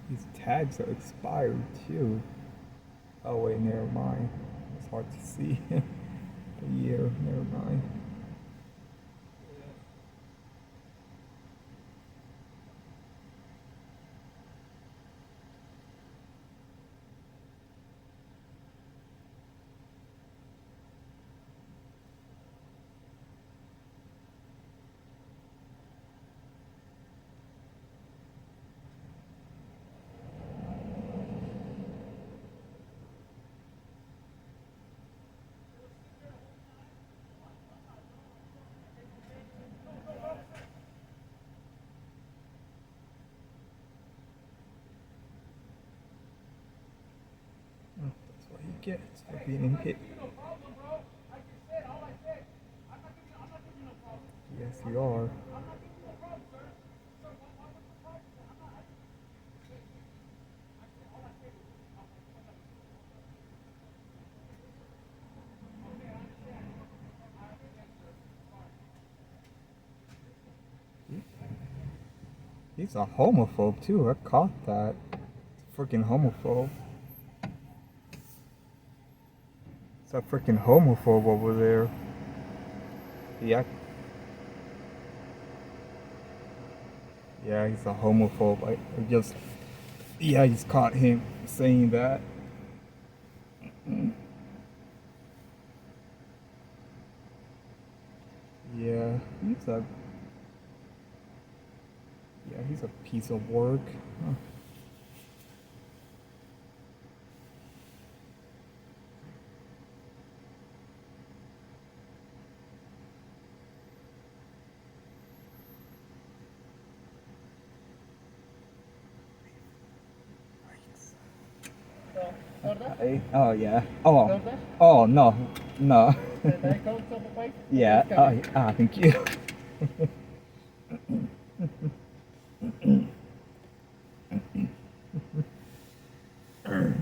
These tags are expired too. Oh wait, never mind. It's hard to see. The year, never mind. That's what he gets for being hit. Yes, you are. He's a homophobe too. I caught that. Freaking homophobe. It's a freaking homophobe over there. Yeah. Yeah, he's a homophobe. I just. Yeah, I just caught him saying that. Yeah, he's a piece of work. Huh. Oh yeah. Oh no. Yeah. Thank you.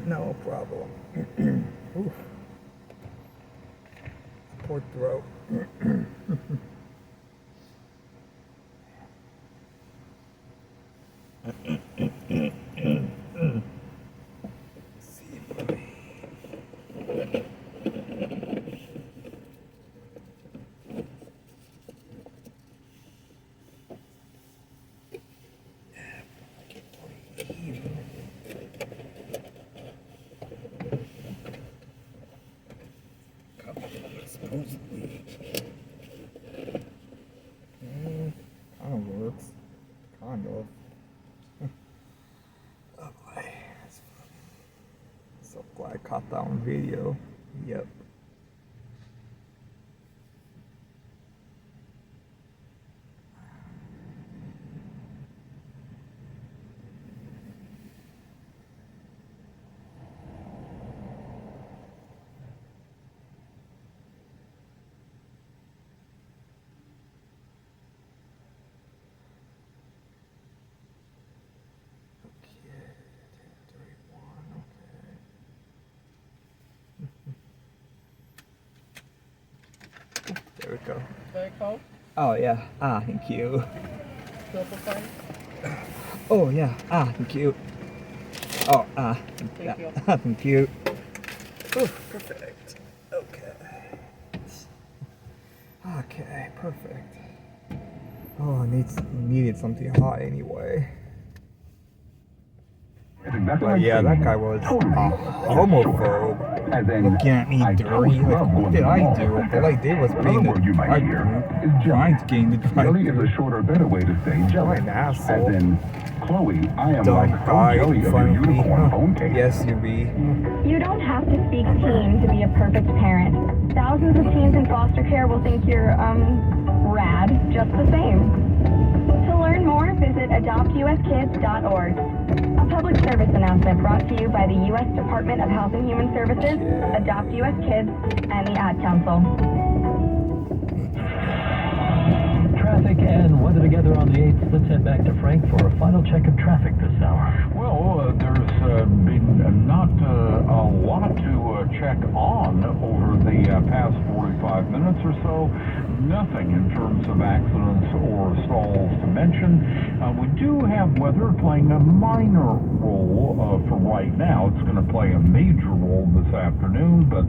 No problem. Oof. Poor throat. Supposedly. Kind of works. Kind of. Oh boy. That's funny. So glad I caught that on video. Yep. There we go. Vallejo. Oh yeah. Thank you. Silver fine. Oh yeah. Thank you. Oh Thank you. Thank you. Oh, perfect. Okay. Okay, perfect. Oh, I needed something hot anyway. But yeah, that guy was a homophobe. Looking at me dirty. Like, what did I do? All I did was be in the drive-thru, trying to get in the drive-thru. Is a short or better way to say jealous. What an asshole. As in, Chloe, I am Dumb like guy so jelly in of front your of me. unicorn phone case. Yes, you be. You don't have to speak teen to be a perfect parent. Thousands of teens in foster care will think you're, rad just the same. To learn more, visit adoptuskids.org. A public service announcement brought to you by the U.S. Department of Health and Human Services, Adopt U.S. Kids, and the Ad Council. Traffic and weather together on the 8th. Let's head back to Frank for a final check of traffic this hour. Well, there's been not a lot to check on over the past 45 minutes or so. Nothing in terms of accidents or stalls to mention. We do have weather playing a minor role for right now. It's going to play a major role this afternoon, but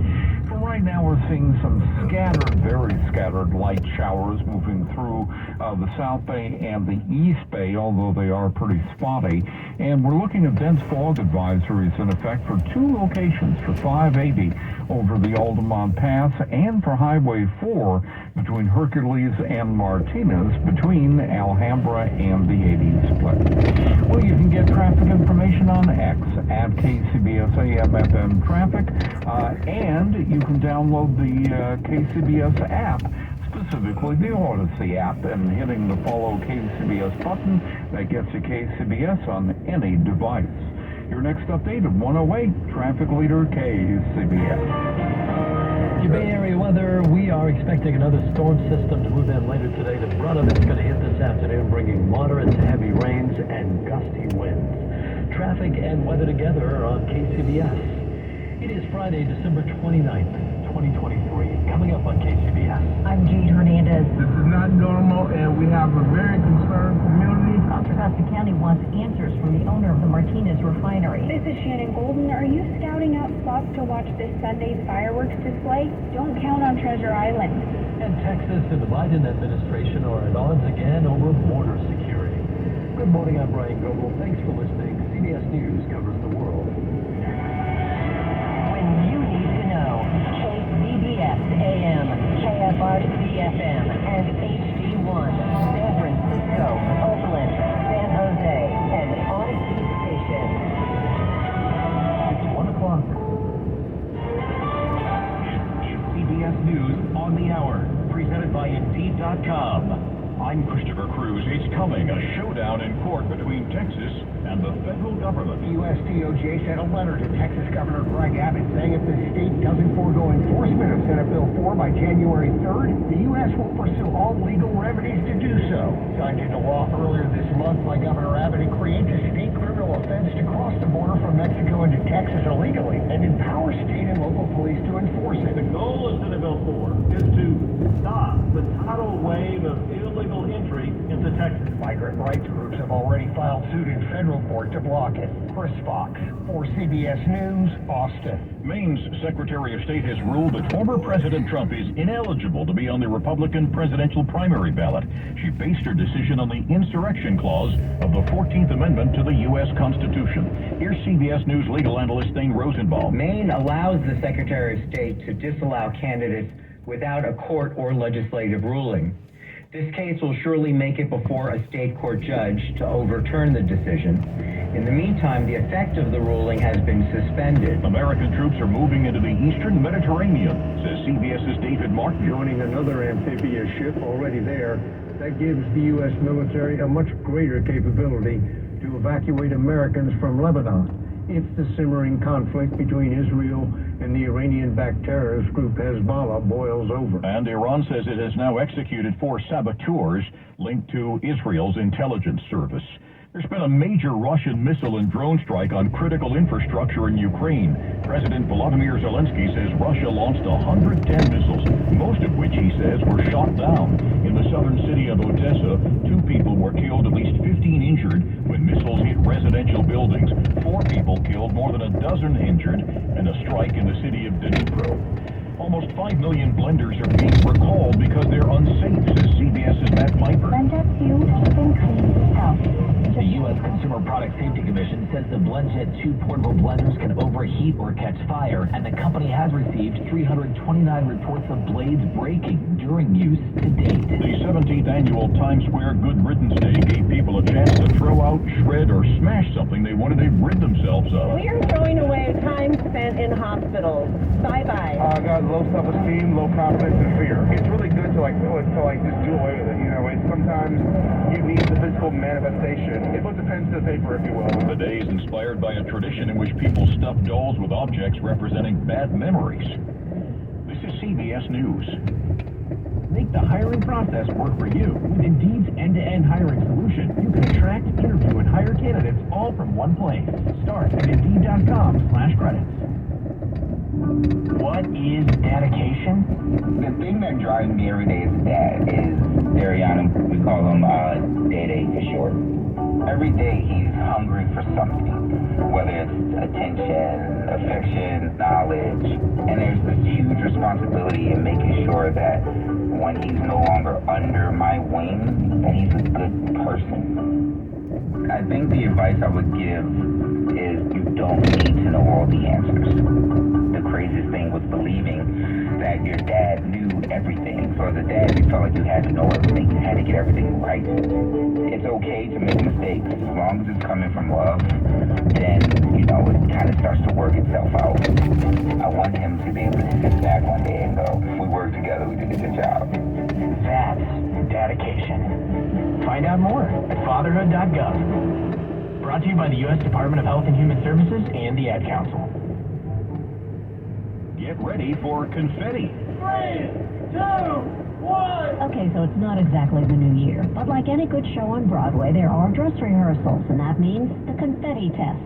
for right now we're seeing some scattered, very scattered light showers moving through the South Bay and the East Bay, although they are pretty spotty. And we're looking at dense fog advisories in effect for two locations, for 580 over the Altamont Pass and for Highway 4 between Hercules and Martinez, between Alhambra and the 80 split. Well, you can get traffic information on X at KCBS AM FM Traffic, and you can download the KCBS app, specifically the Odyssey app, and hitting the follow KCBS button, that gets you KCBS on any device. Your next update of 108, traffic leader KCBS. Your Bay Area weather, we are expecting another storm system to move in later today. The brunt of it's going to hit this afternoon, bringing moderate to heavy rains and gusty winds. Traffic and weather together on KCBS. It is Friday, December 29th, 2023. Coming up on KCBS. I'm Jade Hernandez. This is not normal, and we have a very concerned community. Contra Costa County wants answers from the owner of the Martinez refinery. This is Shannon Golden. Are you scouting out spots to watch this Sunday's fireworks display? Don't count on Treasure Island. And Texas and the Biden administration are at odds again over border security. Good morning, I'm Brian Goebel. Thanks for listening. CBS News covers the world. When you need to know, KCBS AM, KFRC FM, and HD1, San Francisco, Oakland, San Jose, and Odyssey Station. It's 1 o'clock. It's CBS News on the Hour, presented by Indeed.com. I'm Christopher Cruz. It's coming, a showdown in court between Texas and the federal government. The U.S. DOJ sent a letter to Texas Governor Greg Abbott saying if the state doesn't forego enforcement of Senate Bill 4 by January 3rd, the U.S. will pursue all legal remedies to do so. Signed into law earlier this month by Governor Abbott, it creates a state criminal offense to cross the border from Mexico into Texas illegally and empowers state and local police to enforce it. The goal of Senate Bill 4 is to stop the tidal wave of illegal entry into Texas. Migrant rights groups have already filed suit in federal court to block it. Chris Fox for CBS News, Austin. Maine's Secretary of State has ruled that former President Trump is ineligible to be on the Republican presidential primary ballot. She based her decision on the insurrection clause of the 14th Amendment to the U.S. Constitution. Here's CBS News legal analyst Thane Rosenbaum. Maine allows the Secretary of State to disallow candidates without a court or legislative ruling. This case will surely make it before a state court judge to overturn the decision. In the meantime, the effect of the ruling has been suspended. American troops are moving into the eastern Mediterranean, says CBS's David Martin. Joining another amphibious ship already there, that gives the U.S. military a much greater capability to evacuate Americans from Lebanon if the simmering conflict between Israel and the Iranian-backed terrorist group Hezbollah boils over. And Iran says it has now executed 4 saboteurs linked to Israel's intelligence service. There's been a major Russian missile and drone strike on critical infrastructure in Ukraine. President Volodymyr Zelensky says Russia launched 110 missiles, most of which, he says, were shot down. In the southern city of Odessa, 2 people were killed, at least 15 injured, when missiles hit residential buildings. 4 people killed, more than a dozen injured, and a strike in the city of Dnipro. Almost 5 million blenders are being recalled because they're unsafe, says CBS's Matt Piper. Blendjet 2 keeping clean health. The U.S. Consumer Product Safety Commission says the BlendJet 2 portable blenders can overheat or catch fire, and the company has received 329 reports of blades breaking during use to date. The 17th annual Times Square Good Riddance Day gave people a chance to throw out, shred, or smash something they wanted to rid themselves of. We are throwing away time spent in hospitals. Bye-bye. I got low self-esteem, low confidence, and fear. It's really good to just do away with it. You know, sometimes you need the physical manifestation. It puts a pen to the paper, if you will. The day is inspired by a tradition in which people stuff dolls with objects representing bad memories. This is CBS News. Make the hiring process work for you. With Indeed's end-to-end hiring solution, you can attract, interview, and hire candidates all from one place. Start at Indeed.com/credits. What is dedication? The thing that drives me every day is Dariana. We call him Day-Day for short. Every day he's hungry for something. attention, affection, knowledge. And there's this huge responsibility in making sure that when he's no longer under my wing, that he's a good person. I think the advice I would give is you don't need to know all the answers. The craziest thing was believing that your dad knew everything. So as a dad, you felt like you had to know everything. You had to get everything right. It's okay to make mistakes. As long as it's coming from love, then, it kind of starts to work itself out. I want him to be able to sit back one day and go, we worked together, we did a good job. That's dedication. Find out more at fatherhood.gov. Brought to you by the U.S. Department of Health and Human Services and the Ad Council. Get ready for confetti. 3, 2, 1. Okay, so it's not exactly the new year, but like any good show on Broadway, there are dress rehearsals, and that means the confetti test.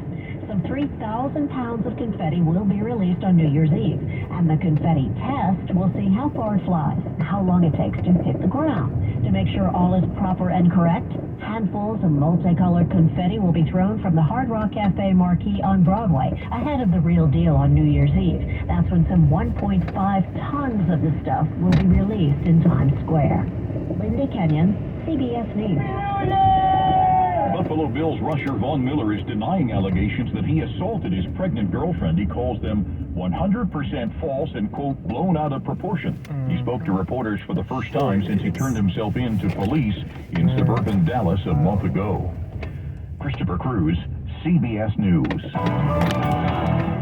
Some 3,000 pounds of confetti will be released on New Year's Eve, and the confetti test will see how far it flies, how long it takes to hit the ground. To make sure all is proper and correct, handfuls of multicolored confetti will be thrown from the Hard Rock Cafe marquee on Broadway, ahead of the real deal on New Year's Eve. That's when some 1.5 tons of the stuff will be released in Times Square. Lindy Kenyon, CBS News. Buffalo Bills rusher Von Miller is denying allegations that he assaulted his pregnant girlfriend. He calls them 100% false and, quote, blown out of proportion. He spoke to reporters for the first time since he turned himself in to police in suburban Dallas a month ago. Christopher Cruz, CBS News.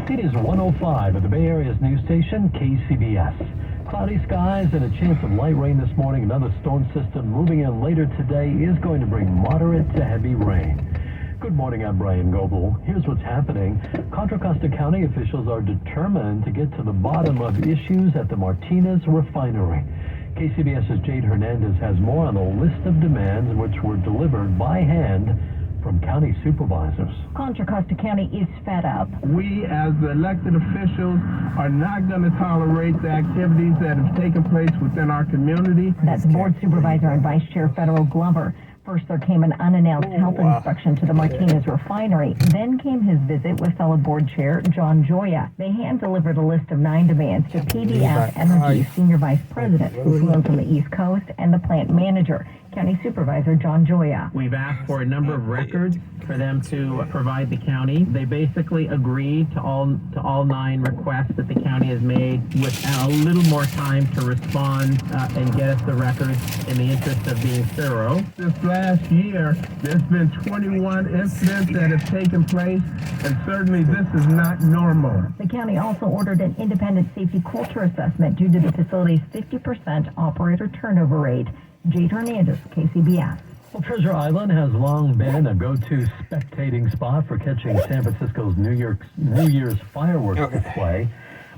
It is 1:05 at the Bay Area's news station, KCBS. Cloudy skies and a chance of light rain this morning. Another storm system moving in later today is going to bring moderate to heavy rain. Good morning, I'm Brian Goebel. Here's what's happening. Contra Costa County officials are determined to get to the bottom of issues at the Martinez refinery. KCBS's Jade Hernandez has more on the list of demands which were delivered by hand from county supervisors. Contra Costa County is fed up. We, as the elected officials, are not going to tolerate the activities that have taken place within our community. That's Board Supervisor and Vice Chair Federal Glover. First, there came an unannounced health inspection to the Martinez refinery. Then came his visit with fellow board chair John Joya. They hand-delivered a list of 9 demands to PBF Energy Senior Vice President, who flew from the East Coast, and the plant manager, County Supervisor John Joya. We've asked for a number of records for them to provide the county. They basically agreed to all 9 requests that the county has made, with a little more time to respond and get us the records in the interest of being thorough. This last year, there's been 21 incidents that have taken place, and certainly this is not normal. The county also ordered an independent safety culture assessment due to the facility's 50% operator turnover rate. Jade Hernandez, KCBS. Well, Treasure Island has long been a go-to spectating spot for catching San Francisco's New Year's fireworks display.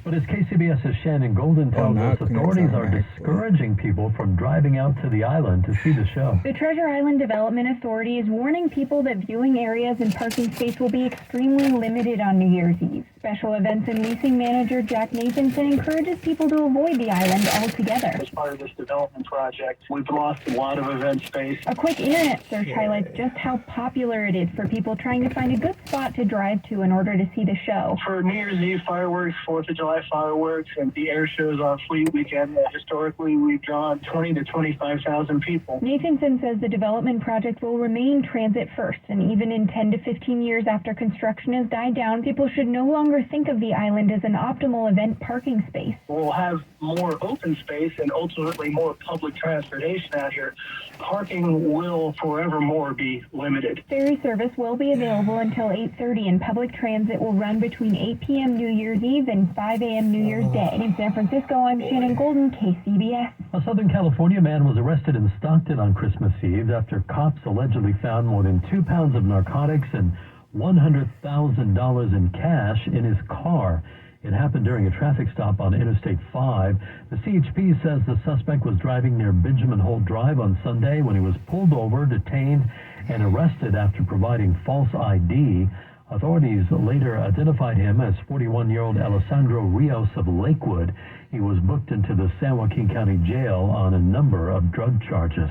But as KCBS's Shannon Golden tells us, authorities are discouraging people from driving out to the island to see the show. The Treasure Island Development Authority is warning people that viewing areas and parking space will be extremely limited on New Year's Eve. Special Events and Leasing Manager Jack Nathanson encourages people to avoid the island altogether. As part of this development project, we've lost a lot of event space. A quick internet search highlights just how popular it is for people trying to find a good spot to drive to in order to see the show. For New Year's Eve fireworks, 4th of July fireworks, and the air shows on Fleet Weekend, historically we've drawn 20 to 25,000 people. Nathanson says the development project will remain transit first, and even in 10 to 15 years after construction has died down, people should no longer think of the island as an optimal event parking space. We'll have more open space and ultimately more public transportation out here. Parking will forevermore be limited. Ferry service will be available until 8:30, and public transit will run between 8 p.m. New Year's Eve and 5 a.m. New Year's Day. In San Francisco, I'm Shannon Golden, KCBS. A Southern California man was arrested in Stockton on Christmas Eve after cops allegedly found more than 2 pounds of narcotics and $100,000 in cash in his car. It happened during a traffic stop on Interstate 5. The CHP says the suspect was driving near Benjamin Holt Drive on Sunday when he was pulled over, detained, and arrested after providing false ID. Authorities later identified him as 41-year-old Alessandro Rios of Lakewood. He was booked into the San Joaquin County Jail on a number of drug charges.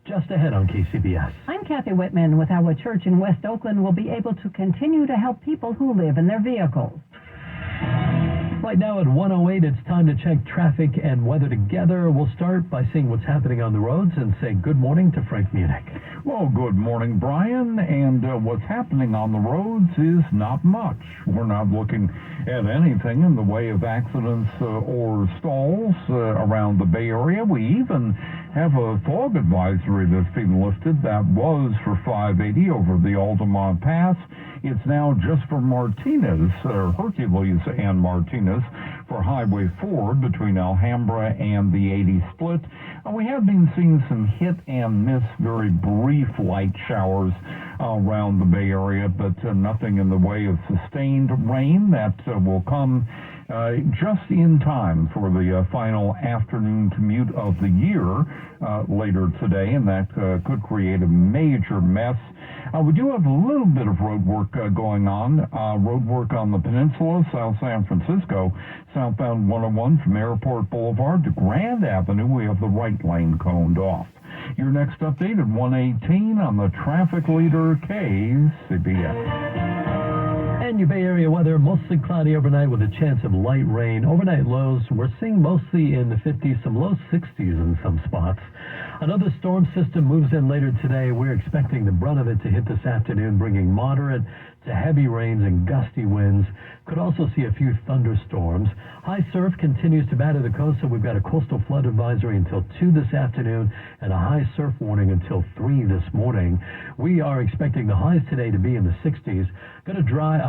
just ahead on KCBS. I'm Kathy Whitman with how a church in West Oakland will be able to continue to help people who live in their vehicles. Right now at 1:08, it's time to check traffic and weather together. We'll start by seeing what's happening on the roads and say good morning to Frank Munich. Well, good morning, Brian. And what's happening on the roads is not much. We're not looking at anything in the way of accidents or stalls around the Bay Area. We even have a fog advisory that's been lifted. That was for 580 over the Altamont Pass. It's now just for Martinez, Hercules and Martinez, for Highway 4 between Alhambra and the 80 split. We have been seeing some hit and miss, very brief light showers around the Bay Area, but nothing in the way of sustained rain that will come just in time for the final afternoon commute of the year later today, and that could create a major mess. We do have a little bit of road work going on. Road work on the peninsula, South San Francisco, southbound 101 from Airport Boulevard to Grand Avenue. We have the right lane coned off. Your next update at 1:18 on the traffic leader, KCBS. And your Bay Area weather, mostly cloudy overnight with a chance of light rain. Overnight lows, we're seeing mostly in the 50s, some low 60s in some spots. Another storm system moves in later today. We're expecting the brunt of it to hit this afternoon, bringing moderate to heavy rains and gusty winds. Could also see a few thunderstorms. High surf continues to batter the coast, so we've got a coastal flood advisory until 2 this afternoon and a high surf warning until 3 this morning. We are expecting the highs today to be in the 60s. Going to dry,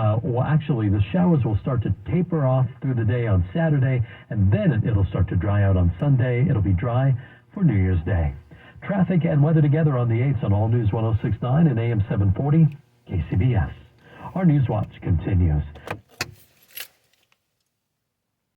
actually the showers will start to taper off through the day on Saturday, and then it'll start to dry out on Sunday. It'll be dry for New Year's Day. Traffic and weather together on the 8s on All News 106.9 and AM 740 KCBS. Our News Watch continues.